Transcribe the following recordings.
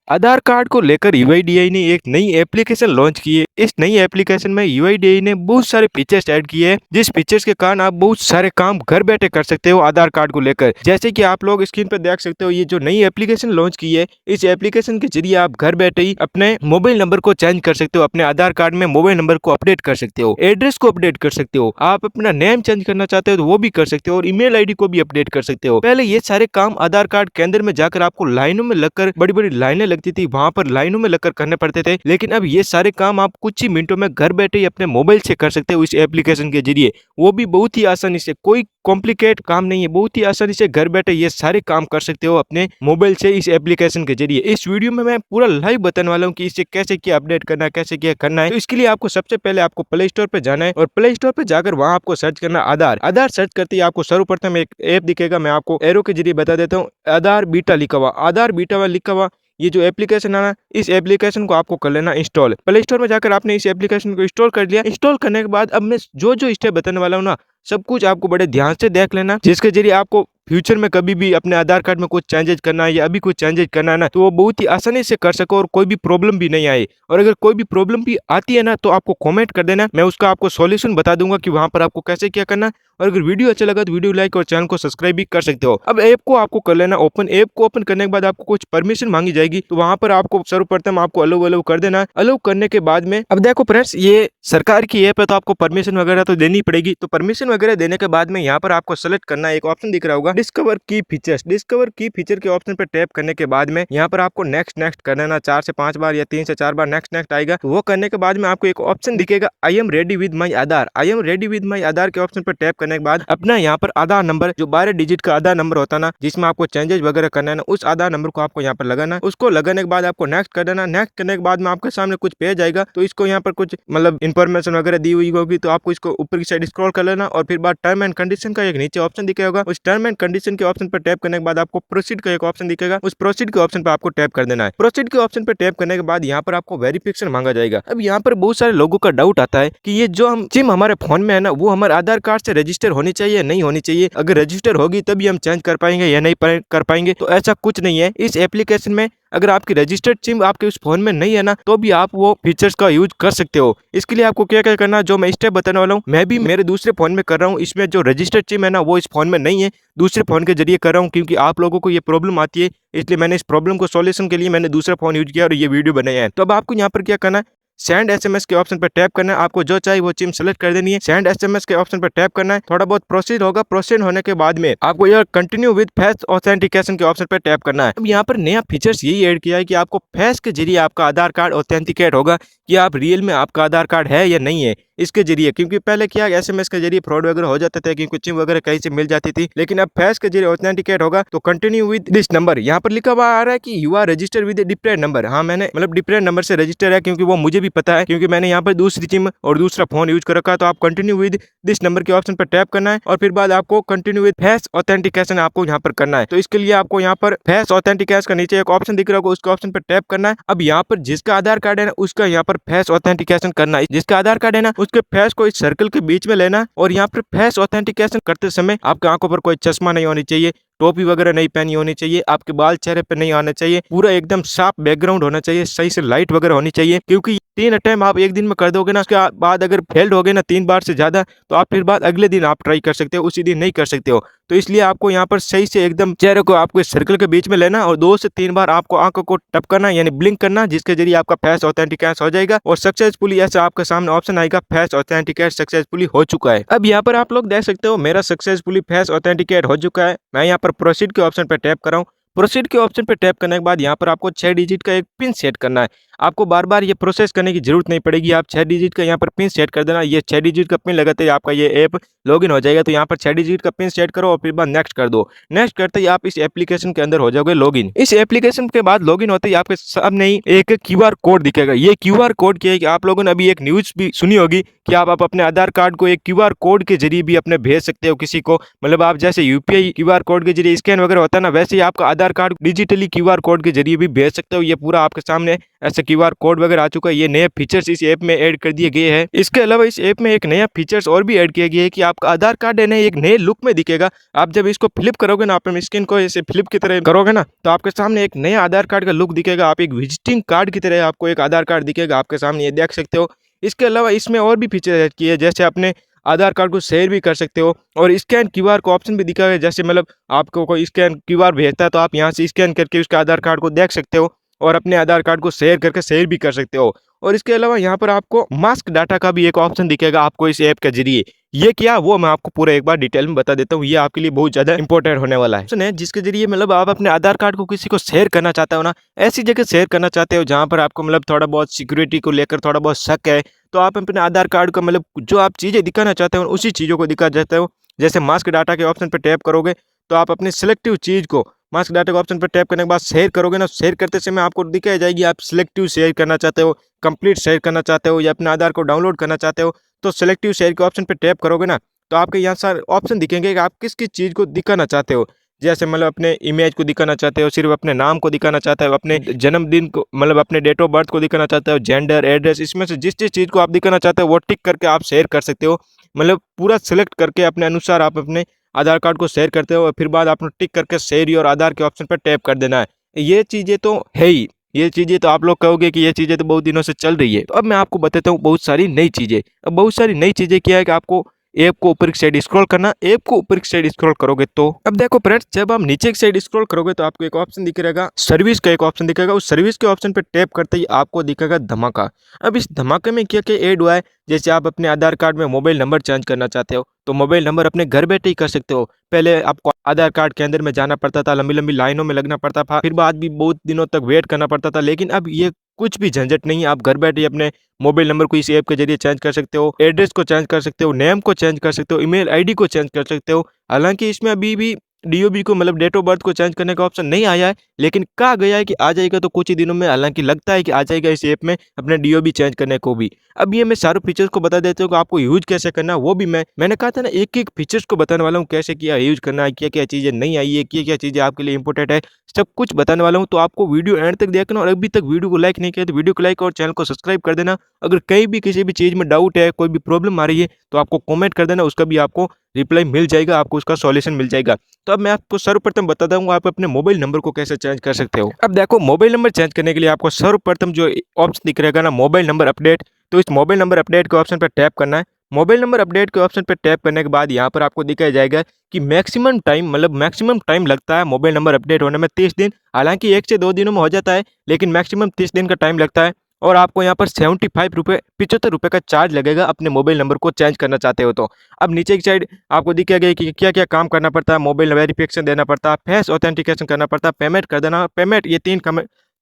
आधार card को लेकर UIDAI ने एक नई एप्लीकेशन लॉन्च की है। इस नई एप्लीकेशन में यूआईडीआई ने बहुत सारे फीचर्स ऐड किए हैं, जिस फीचर्स के कारण आप बहुत सारे काम घर बैठे कर सकते हो आधार कार्ड को लेकर। जैसे कि आप लोग स्क्रीन पर देख सकते हो, ये जो नई एप्लीकेशन लॉन्च की है, इस एप्लीकेशन के जरिए आप घर बैठे ही अपने मोबाइल नंबर को चेंज कर सकते हो, अपने आधार कार्ड में मोबाइल नंबर को अपडेट कर सकते हो, एड्रेस को अपडेट कर सकते हो, आप अपना नेम चेंज करना चाहते हो तो वो भी कर सकते हो, और ईमेल आईडी को भी अपडेट कर सकते हो। पहले ये सारे काम आधार कार्ड केंद्र में जाकर आपको लाइनों में लगकर बड़ी बड़ी लाइनें लगती थी, वहां पर लाइनों में लगकर करने पड़ते थे, लेकिन अब ये सारे काम आप कुछ ही मिनटों में घर बैठे ही अपने मोबाइल से कर सकते हो इस एप्लीकेशन के जरिए। वो भी बहुत ही आसानी से, कोई कॉम्प्लिकेट काम नहीं है, बहुत ही आसानी से घर बैठे ये सारे काम कर सकते हो अपने मोबाइल से इस एप्लीकेशन के जरिए। इस वीडियो में मैं पूरा लाइव बताने वाला हूँ कि इसे कैसे क्या अपडेट करना है, कैसे क्या करना है। तो इसके लिए आपको सबसे पहले आपको प्ले स्टोर पे जाना है, और प्ले स्टोर पे जाकर वहां आपको सर्च करना आधार सर्च करते ही आपको सर्वप्रथम एक ऐप दिखेगा, मैं आपको एरो के जरिए बता देता हूँ। आधार बीटा लिखा हुआ ये जो एप्लीकेशन है ना, इस एप्लीकेशन को आपको कर लेना इंस्टॉल। प्ले स्टोर में जाकर आपने इस एप्लीकेशन को इंस्टॉल कर लिया। इंस्टॉल करने के बाद अब मैं जो जो स्टेप बताने वाला हूँ ना, सब कुछ आपको बड़े ध्यान से देख लेना, जिसके जरिए आपको फ्यूचर में कभी भी अपने आधार कार्ड में कुछ चेंजेस करना है या अभी कुछ चेंजेस करना है ना, तो वो बहुत ही आसानी से कर सको और कोई भी प्रॉब्लम भी नहीं आए। और अगर कोई भी प्रॉब्लम भी आती है ना, तो आपको कमेंट कर देना, मैं उसका आपको सॉल्यूशन बता दूंगा कि वहां पर आपको कैसे क्या करना। और अगर वीडियो अच्छा लगा तो वीडियो लाइक और चैनल को सब्सक्राइब भी कर सकते हो। अब ऐप को आपको कर लेना ओपन। ऐप को ओपन करने के बाद आपको कुछ परमिशन मांगी जाएगी, तो वहां पर आपको सर्वप्रथम आपको अलाउ कर देना है। अलाउ करने के बाद में अब देखो फ्रेंड्स, ये सरकार की ऐप है तो आपको परमिशन वगैरह तो देनी पड़ेगी। तो परमिशन वगैरह देने के बाद में यहाँ पर आपको सेलेक्ट करना, एक ऑप्शन दिख रहा होगा डिस्कवर की फीचर्स। डिस्कवर की फीचर के ऑप्शन पर टैप करने के बाद में यहाँ पर आपको नेक्स्ट कर देना 4 से 5 बार या 3 से 4 बार नेक्स्ट आएगा। तो वो करने के बाद में आपको एक ऑप्शन दिखेगा I am ready with my Aadhaar. I am ready with my Aadhaar के ऑप्शन पर टैप करने के बाद अपना यहाँ पर आधार नंबर, जो 12 डिजिट का आधार नंबर होता है ना, जिसमें आपको चेंजेस वगैरह करना है ना, उस आधार नंबर को आपको यहाँ पर लगाना। उसको लगाने के बाद आपको नेक्स्ट कर देना। नेक्स्ट करने के बाद में आपके सामने कुछ पेज आएगा, तो इसको यहाँ पर कुछ मतलब इन्फॉर्मेशन वगैरह दी हुई होगी, तो आपको इसको ऊपर की साइड स्क्रॉल कर लेना, और फिर बाद टर्म एंड कंडीशन का एक नीचे ऑप्शन दिखेगा। उस टर्म एंड कंडीशन के ऑप्शन पर टैप करने के बाद आपको प्रोसीड का एक ऑप्शन दिखेगा, उस प्रोसीड के ऑप्शन पर आपको टैप कर देना है। प्रोसीड के ऑप्शन पर टैप करने के बाद यहाँ पर आपको वेरिफिकेशन मांगा जाएगा। अब यहाँ पर बहुत सारे लोगों का डाउट आता है कि ये जो हम सिम हमारे फोन में है ना, वो हमारे आधार कार्ड से रजिस्टर होनी चाहिए, नहीं होनी चाहिए, अगर रजिस्टर होगी तभी हम चेंज कर पाएंगे या नहीं कर पाएंगे। तो ऐसा कुछ नहीं है। इस एप्लीकेशन में अगर आपकी रजिस्टर्ड सिम आपके उस फोन में नहीं है ना, तो भी आप वो फीचर्स का यूज कर सकते हो। इसके लिए आपको क्या क्या करना है, जो मैं स्टेप बताने वाला हूँ, मैं भी मेरे दूसरे फोन में कर रहा हूँ। इसमें जो रजिस्टर्ड सिम है ना, वो इस फोन में नहीं है, दूसरे फोन के जरिए कर रहा हूँ, क्योंकि आप लोगों को ये प्रॉब्लम आती है, इसलिए मैंने इस प्रॉब्लम को सॉल्यूशन के लिए मैंने दूसरा फोन यूज किया और ये वीडियो बनाया है। तो अब आपको यहाँ पर क्या करना है, सेंड एसएमएस के ऑप्शन पर टैप करना है। आपको जो चाहिए वो सिम सेलेक्ट कर देनी है। सेंड एसएमएस के ऑप्शन पर टैप करना है। थोड़ा बहुत प्रोसीड होगा। प्रोसीड होने के बाद में आपको यह कंटिन्यू विद फेस ऑथेंटिकेशन के ऑप्शन पर टैप करना है। अब यहाँ पर नया फीचर्स यही ऐड किया है कि आपको फेस के जरिए आपका आधार कार्ड ऑथेंटिकेट होगा कि आप रियल में आपका आधार कार्ड है या नहीं है, इसके जरिए। क्योंकि पहले क्या एसएमएस के जरिए फ्रॉड वगैरह हो जाते थे, क्योंकि सिम वगैरह कहीं से मिल जाती थी, लेकिन अब फेस के जरिए ऑथेंटिकेट होगा। तो कंटिन्यू विद दिस नंबर, यहाँ पर लिखा हुआ आ रहा है कि you are registered with different number. हाँ, मैंने मतलब डिफरेंट नंबर से रजिस्टर है, क्योंकि वो मुझे भी पता है, क्योंकि मैंने यहाँ पर दूसरी सिम और दूसरा फोन यूज कर रखा है। तो आप कंटिन्यू विद दिस नंबर के ऑप्शन पर टैप करना है, और फिर बाद आपको कंटिन्यू विद फेस ऑथेंटिकेशन आपको यहाँ पर करना है। तो इसके लिए आपको यहाँ पर फेस ऑथेंटिकेशन का नीचे एक ऑप्शन दिख रहा होगा, उसके ऑप्शन पर टैप करना है। अब यहाँ पर जिसका आधार कार्ड है ना, उसका यहाँ पर फेस ऑथेंटिकेशन करना है। जिसका आधार कार्ड है ना, उसके फेस को इस सर्कल के बीच में लेना, और यहाँ पर फेस ऑथेंटिकेशन करते समय आपकी आंखों पर कोई चश्मा नहीं होनी चाहिए, टोपी वगैरह नहीं पहनी होनी चाहिए, आपके बाल चेहरे पे नहीं आने चाहिए, पूरा एकदम साफ बैकग्राउंड होना चाहिए, सही से लाइट वगैरह होनी चाहिए। क्योंकि 3 अटेम्प्ट आप एक दिन में कर दोगे ना, उसके बाद अगर फेल्ड हो गए ना 3 बार से ज्यादा, तो आप फिर बाद अगले दिन आप ट्राई कर सकते हो, उसी दिन नहीं कर सकते हो। तो इसलिए आपको यहाँ पर सही से एकदम चेहरे को आपको इस सर्कल के बीच में लेना, और 2 से 3 बार आपको आंखों को टपकाना यानी ब्लिंक करना, जिसके जरिए आपका फेस ऑथेंटिकेशन हो जाएगा, और सक्सेसफुली ऐसा आपके सामने ऑप्शन आएगा, फेस ऑथेंटिकेट सक्सेसफुली हो चुका है। अब यहाँ पर आप लोग देख सकते हो मेरा सक्सेसफुली फेस ऑथेंटिकेट हो चुका है। मैं यहाँ पर प्रोसीड के ऑप्शन पर टैप कर रहा हूँ। प्रोसीड के ऑप्शन पर टैप करने के बाद यहाँ पर आपको 6 डिजिट का एक पिन सेट करना है। आपको बार बार ये प्रोसेस करने की जरूरत नहीं पड़ेगी, आप 6 डिजिट का यहाँ पर पिन सेट कर देना। ये 6 डिजिट का पिन लगाते ही आपका ये ऐप लॉगिन हो जाएगा। तो यहाँ पर 6 डिजिट का पिन सेट करो और फिर बाद नेक्स्ट कर दो। नेक्स्ट करते ही आप इस एप्लीकेशन के अंदर हो जाओगे लॉगिन। इस एप्लीकेशन के बाद लॉगिन होते ही आपके सामने ही एक क्यूआर कोड दिखेगा। ये क्यूआर कोड क्या है कि आप लोगों ने अभी एक न्यूज भी सुनी होगी कि आप अपने आधार कार्ड को एक क्यूआर कोड के जरिए भी अपने भेज सकते हो किसी को। मतलब आप जैसे यूपीआई क्यूआर कोड के जरिए स्कैन वगैरह होता है ना, वैसे ही आपका आधार कार्ड डिजिटली क्यूआर कोड के जरिए भी भेज सकते हो। ये पूरा आपके सामने ऐसे क्यूआर कोड वगैरह आ चुका है। ये नए फीचर्स इस ऐप में ऐड कर दिए गए हैं। इसके अलावा इस ऐप में एक नया फीचर्स और भी ऐड किया गया है कि आपका आधार कार्ड है ना एक नए लुक में दिखेगा। आप जब इसको फ्लिप करोगे ना, अपने स्क्रीन को ऐसे फ्लिप की तरह करोगे ना, तो आपके सामने एक नया आधार कार्ड का लुक दिखेगा। आप एक विजिटिंग कार्ड की तरह आपको एक आधार कार्ड दिखेगा आपके सामने, ये देख सकते हो। इसके अलावा इसमें और भी फीचर ऐड किए हैं, जैसे अपने आधार कार्ड को शेयर भी कर सकते हो और स्कैन क्यूआर का ऑप्शन भी दिखा है। जैसे मतलब आपको कोई स्कैन क्यूआर भेजता है तो आप यहाँ से स्कैन करके उसके आधार कार्ड को देख सकते हो और अपने आधार कार्ड को शेयर करके शेयर भी कर सकते हो। और इसके अलावा यहाँ पर आपको मास्क डाटा का भी एक ऑप्शन दिखेगा आपको इस ऐप के जरिए। ये क्या, वो मैं आपको पूरा एक बार डिटेल में बता देता हूँ। ये आपके लिए बहुत ज्यादा इंपॉर्टेंट होने वाला है। ऑप्शन है जिसके जरिए मतलब आप अपने आधार कार्ड को किसी को शेयर करना चाहते हो ना, ऐसी जगह शेयर करना चाहते हो जहाँ पर आपको मतलब थोड़ा बहुत सिक्योरिटी को लेकर थोड़ा बहुत शक है, तो आप अपने आधार कार्ड का मतलब जो आप चीजें दिखाना चाहते हो उसी चीजों को दिखा जाते हो। जैसे मास्क डाटा के ऑप्शन पर टैप करोगे तो आप अपनी सिलेक्टिव चीज को मास्क डाटा के ऑप्शन पर टैप करने के बाद शेयर करोगे ना, शेयर करते समय आपको दिखाई जाएगी आप सिलेक्टिव शेयर करना चाहते हो, कंप्लीट शेयर करना चाहते हो या अपने आधार को डाउनलोड करना चाहते हो। तो सिलेक्टिव शेयर के ऑप्शन पर टैप करोगे ना, तो आपके यहाँ सारे ऑप्शन दिखेंगे कि आप किस किस चीज़ को दिखाना चाहते हो। जैसे मतलब अपने इमेज को दिखाना चाहते हो, सिर्फ अपने नाम को दिखाना चाहते हो, अपने जन्मदिन को मतलब अपने डेट ऑफ बर्थ को दिखाना चाहते हो, जेंडर, एड्रेस, इसमें से जिस जिस चीज़ को आप दिखाना चाहते हो वो टिक करके आप शेयर कर सकते हो। मतलब पूरा सिलेक्ट करके अपने अनुसार आप अपने आधार कार्ड को शेयर करते हो और फिर बाद आपने टिक करके शेयर और आधार के ऑप्शन पर टैप कर देना है। ये चीज़ें तो है ही, ये चीज़ें तो आप लोग कहोगे कि ये चीज़ें तो बहुत दिनों से चल रही है। तो अब मैं आपको बताता हूँ बहुत सारी नई चीज़ें। अब बहुत सारी नई चीज़ें क्या है कि आपको ऐप को ऊपर की साइड स्क्रॉल करना। ऐप को ऊपर की साइड स्क्रॉल करोगे तो अब देखो फ्रेंड्स, जब आप नीचे की साइड स्क्रॉल करोगे तो आपको एक ऑप्शन दिख रहेगा, सर्विस का एक ऑप्शन दिखेगा। उस सर्विस के ऑप्शन पे टैप करते ही आपको दिखेगा धमाका। अब इस धमाके में क्या क्या ऐड हुआ है, जैसे आप अपने आधार कार्ड में मोबाइल नंबर चेंज करना चाहते हो तो मोबाइल नंबर अपने घर बैठे ही कर सकते हो। पहले आपको आधार कार्ड के अंदर में जाना पड़ता था, लंबी लंबी लाइनों में लगना पड़ता था, फिर बाद भी बहुत दिनों तक वेट करना पड़ता था। लेकिन अब ये कुछ भी झंझट नहीं है, आप घर बैठे अपने मोबाइल नंबर को इस ऐप के जरिए चेंज कर सकते हो, एड्रेस को चेंज कर सकते हो, नेम को चेंज कर सकते हो, ईमेल आईडी को चेंज कर सकते हो। हालांकि इसमें अभी भी डीओबी को मतलब डेट ऑफ बर्थ को चेंज करने का ऑप्शन नहीं आया है, लेकिन कहा गया है कि आ जाएगा तो कुछ ही दिनों में। हालांकि लगता है कि आ जाएगा इस ऐप में अपने डीओबी चेंज करने को भी। अब ये मैं सारे फीचर्स को बता देता हूँ कि आपको यूज कैसे करना है, वो भी मैंने कहा था ना एक एक फीचर्स को बताने वाला हूँ, कैसे क्या यूज करना है, क्या क्या चीज़ें नहीं आई है, क्या क्या चीज़ें आपके लिए इंपॉर्टेंट है, सब कुछ बताने वाला हूँ। तो आपको वीडियो एंड तक देखना और अभी तक वीडियो को लाइक नहीं किया तो वीडियो को लाइक और चैनल को सब्सक्राइब कर देना। अगर कहीं भी किसी भी चीज़ में डाउट है, कोई भी प्रॉब्लम आ रही है तो आपको कमेंट कर देना, उसका भी आपको रिप्लाई मिल जाएगा, आपको उसका सॉल्यूशन मिल जाएगा। तो अब मैं आपको सर्वप्रथम बता दूंगा आप अपने मोबाइल नंबर को कैसे चेंज कर सकते हो। अब देखो, मोबाइल नंबर चेंज करने के लिए आपको सर्वप्रथम जो ऑप्शन दिख रहेगा ना, मोबाइल नंबर अपडेट, तो इस मोबाइल नंबर अपडेट के ऑप्शन पर टैप करना है। मोबाइल नंबर अपडेट के ऑप्शन पर टैप करने के बाद यहाँ पर आपको दिखाया जाएगा कि मैक्सिमम टाइम मतलब मैक्सिमम टाइम लगता है मोबाइल नंबर अपडेट होने में 30 दिन। हालांकि 1 से 2 दिनों में हो जाता है, लेकिन मैक्सिमम 30 दिन का टाइम लगता है। और आपको यहाँ पर 75 रुपये 75 रुपये का चार्ज लगेगा अपने मोबाइल नंबर को चेंज करना चाहते हो तो। अब नीचे की साइड आपको दिखाया गया कि क्या क्या काम करना पड़ता है, मोबाइल वेरिफिकेशन देना पड़ता है, फेस ऑथेंटिकेशन करना पड़ता है, पेमेंट कर देना। पेमेंट, ये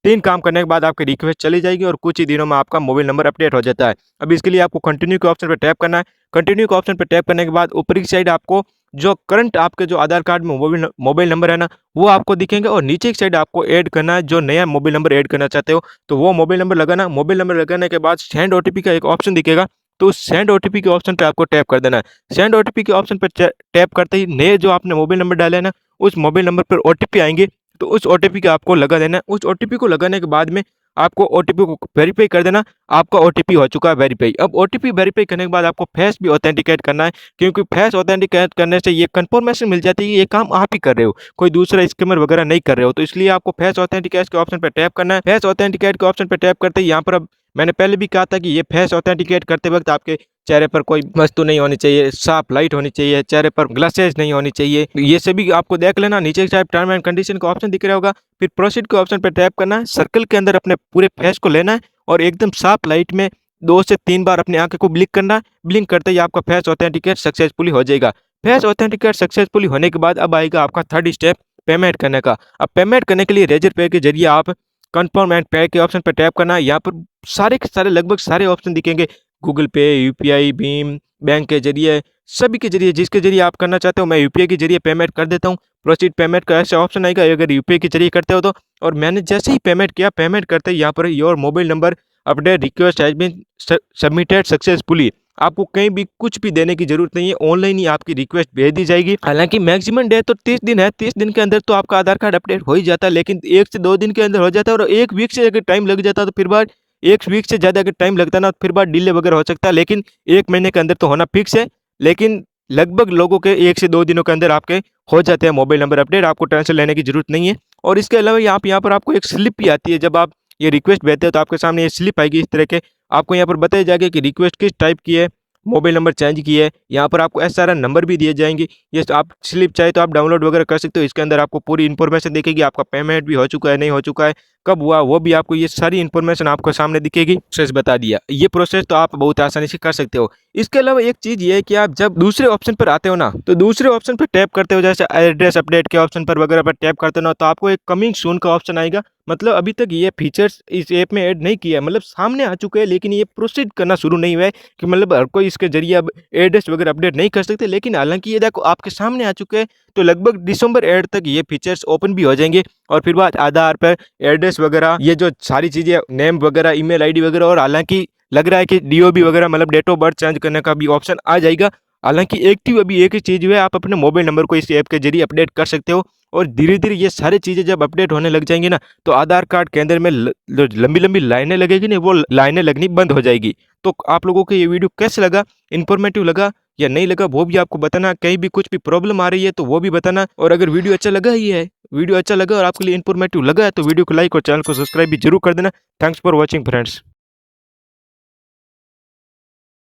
तीन काम करने के बाद आपकी रिक्वेस्ट चली जाएगी और कुछ ही दिनों में आपका मोबाइल नंबर अपडेट हो जाता है। अब इसके लिए आपको कंटिन्यू के ऑप्शन पर टैप करना है। कंटिन्यू के ऑप्शन पर टैप करने के बाद ऊपरी की साइड आपको जो करंट आपके जो आधार कार्ड में मोबाइल नंबर है ना, वो आपको दिखेंगे और नीचे की साइड आपको ऐड करना है जो नया मोबाइल नंबर ऐड करना चाहते हो तो वो मोबाइल नंबर लगाना। मोबाइल नंबर लगाने के बाद सेंड ओटीपी का एक ऑप्शन दिखेगा, तो उस सेंड ओटीपी के ऑप्शन पे आपको टैप कर देना है। सेंड ओटीपी के ऑप्शन पर टैप करते ही नए जो आपने मोबाइल नंबर डाले है ना, उस मोबाइल नंबर पर ओटीपी आएंगे, तो उस ओटीपी का आपको लगा देना है। उस ओटीपी को लगाने के बाद में आपको ओटीपी को वेरीफाई कर देना। आपका ओटीपी हो चुका है वेरीफाई। अब ओटीपी वेरीफाई करने के बाद आपको फेस भी ऑथेंटिकेट करना है, क्योंकि फेस ऑथेंटिकेट करने से ये कंफर्मेशन मिल जाती है कि ये काम आप ही कर रहे हो, कोई दूसरा स्कैमर वगैरह नहीं कर रहे हो। तो इसलिए आपको फेस ऑथेंटिकेट के ऑप्शन पर टैप करना है। फेस ऑथेंटिकेट के ऑप्शन पर टैप करते ही यहाँ पर अब मैंने पहले भी कहा था कि ये फेस ऑथेंटिकेट करते वक्त आपके चेहरे पर कोई वस्तु नहीं होनी चाहिए, साफ लाइट होनी चाहिए, चेहरे पर ग्लासेस नहीं होनी चाहिए, ये सभी आपको देख लेना। नीचे की साइड टर्म एंड कंडीशन का ऑप्शन दिख रहा होगा, फिर प्रोसीड के ऑप्शन पर टैप करना है। सर्कल के अंदर अपने पूरे फेस को लेना है और एकदम साफ लाइट में 2 से 3 बार अपनी आंखें को ब्लिंक करना है। ब्लिंक करते ही आपका फेस ऑथेंटिकेट सक्सेसफुली हो जाएगा। फेस ऑथेंटिकेट सक्सेसफुली होने के बाद अब आएगा आपका थर्ड स्टेप, पेमेंट करने का। अब पेमेंट करने के लिए रेजर पे के जरिए आप कंफर्म एंड पे के ऑप्शन पर टैप करना है। यहाँ पर सारे के सारे लगभग सारे ऑप्शन दिखेंगे, गूगल पे, यूपीआई, भीम, बैंक के जरिए, सभी के जरिए, जिसके जरिए आप करना चाहते हो। मैं यूपीआई के जरिए पेमेंट कर देता हूँ। प्रोसीड पेमेंट का ऐसा ऑप्शन आएगा अगर यूपीआई के जरिए करते हो तो। और मैंने जैसे ही पेमेंट किया, पेमेंट करते ही यहाँ पर your mobile number update request has been submitted successfully, आपको कहीं भी कुछ भी देने की जरूरत नहीं है, ऑनलाइन ही आपकी रिक्वेस्ट भेज दी जाएगी। हालांकि मैक्सिमम डे तो 30 दिन है, 30 दिन के अंदर तो आपका आधार कार्ड अपडेट हो ही जाता है, लेकिन 1 से 2 दिन के अंदर हो जाता है। और 1 वीक से अगर टाइम लग जाता है तो फिर बाद 1 वीक से ज़्यादा अगर टाइम लगता है ना, तो फिर बाद डिले वगैरह हो सकता है, लेकिन 1 महीने के अंदर तो होना फिक्स है। लेकिन लगभग लोगों के 1 से 2 दिनों के अंदर आपके हो जाते हैं मोबाइल नंबर अपडेट, आपको टेंशन लेने की जरूरत नहीं है। और इसके अलावा यहाँ पर आपको एक स्लिप भी आती है, जब आप ये रिक्वेस्ट भेजते हो तो आपके सामने ये स्लिप आएगी इस तरह के, आपको यहाँ पर बताया जाएगा कि रिक्वेस्ट किस टाइप की है, मोबाइल नंबर चेंज की है। यहाँ पर आपको SRN नंबर भी दिए जाएंगे। ये आप स्लिप चाहे तो आप डाउनलोड वगैरह कर सकते हो। इसके अंदर आपको पूरी इन्फॉर्मेशन दिखेगी, आपका पेमेंट भी हो चुका है नहीं हो चुका है, कब हुआ वो भी आपको, ये सारी इन्फॉर्मेशन आपको सामने दिखेगी। प्रोसेस बता दिया, ये प्रोसेस तो आप बहुत आसानी से कर सकते हो। इसके अलावा एक चीज ये है कि आप जब दूसरे ऑप्शन पर आते हो ना, तो दूसरे ऑप्शन पर टैप करते हो, जैसे एड्रेस अपडेट के ऑप्शन पर वगैरह पर टैप करते हो ना, तो आपको एक कमिंग सून का ऑप्शन आएगा। मतलब अभी तक ये फीचर्स इस ऐप में ऐड नहीं किया है, मतलब सामने आ चुके हैं, लेकिन ये प्रोसीड करना शुरू नहीं हुआ है कि मतलब हर कोई इसके जरिए अब एड्रेस वगैरह अपडेट नहीं कर सकते। लेकिन हालांकि ये देखो आपके सामने आ चुके हैं, तो लगभग दिसंबर एंड तक ये फीचर्स ओपन भी हो जाएंगे। और फिर बाद आधार पर एड्रेस वगैरह, ये जो सारी चीज़ें, नेम वगैरह, ईमेल आईडी वगैरह, और हालांकि लग रहा है कि DOB वगैरह मतलब डेट ऑफ बर्थ चेंज करने का भी ऑप्शन आ जाएगा। हालांकि एक्टिव अभी एक ही चीज़ है, आप अपने मोबाइल नंबर को इस ऐप के जरिए अपडेट कर सकते हो। और धीरे धीरे ये सारी चीज़ें जब अपडेट होने लग जाएंगी ना, तो आधार कार्ड केंद्र में जो लंबी लंबी लाइनें लगेगी ना, वो लाइनें लगनी बंद हो जाएगी। तो आप लोगों को ये वीडियो कैसे लगा, इन्फॉर्मेटिव लगा या नहीं लगा, वो भी आपको बताना। कहीं भी कुछ भी प्रॉब्लम आ रही है तो वो भी बताना। और अगर वीडियो अच्छा लगा ही है, वीडियो अच्छा लगा और आपके लिए इन्फॉर्मेटिव लगा है, तो वीडियो को लाइक और चैनल को सब्सक्राइब भी जरूर कर देना। Thanks for watching friends.